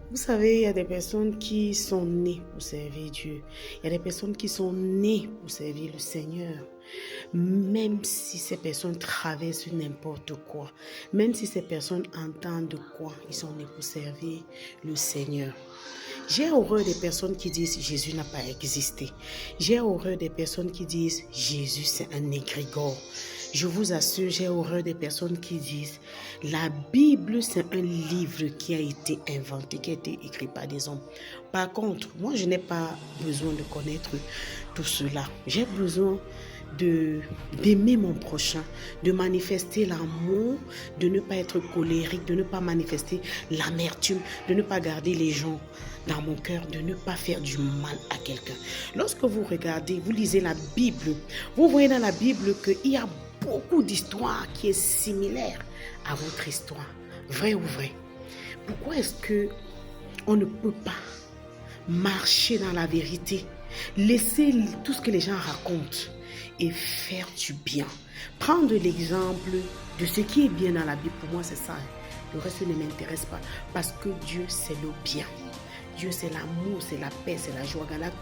Vous savez, il y a des personnes qui sont nées pour servir Dieu. Il y a des personnes qui sont nées pour servir le Seigneur. Même si ces personnes traversent n'importe quoi, même si ces personnes entendent quoi, ils sont nés pour servir le Seigneur. J'ai horreur des personnes qui disent Jésus n'a pas existé. J'ai horreur des personnes qui disent Jésus c'est un égrégore. Je vous assure, j'ai horreur des personnes qui disent la Bible c'est un livre qui a été inventé, qui a été écrit par des hommes. Par contre, moi je n'ai pas besoin de connaître tout cela. J'ai besoin d'aimer mon prochain, de manifester l'amour, de ne pas être colérique, de ne pas manifester l'amertume, de ne pas garder les gens dans mon cœur, de ne pas faire du mal à quelqu'un. Lorsque vous regardez, vous lisez la Bible, vous voyez dans la Bible qu'il y a beaucoup d'histoires qui est similaire à votre histoire. Vrai ou vrai? Pourquoi est-ce que on ne peut pas marcher dans la vérité, laisser tout ce que les gens racontent et faire du bien? Prendre l'exemple de ce qui est bien dans la Bible, pour moi c'est ça. Le reste ne m'intéresse pas parce que Dieu c'est le bien. Dieu c'est l'amour, c'est la paix, c'est la joie. Galates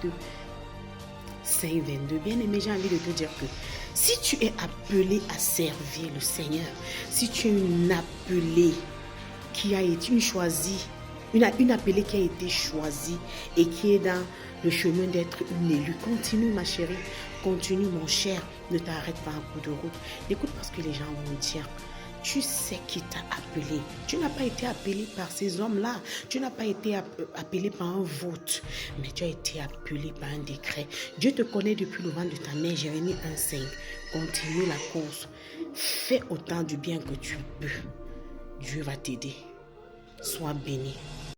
5:22. Bien aimé, j'ai envie de te dire que si tu es appelé à servir le Seigneur, si tu es une appelée qui a été une appelée qui a été choisie et qui est dans le chemin d'être une élue, continue ma chérie, continue mon cher, ne t'arrête pas un coup de route. Écoute parce que les gens vont dire. Tu sais qui t'a appelé. Tu n'as pas été appelé par ces hommes-là. Tu n'as pas été appelé par un vote. Mais tu as été appelé par un décret. Dieu te connaît depuis le ventre de ta mère. Jérémie 1:5. Continue la course. Fais autant du bien que tu peux. Dieu va t'aider. Sois béni.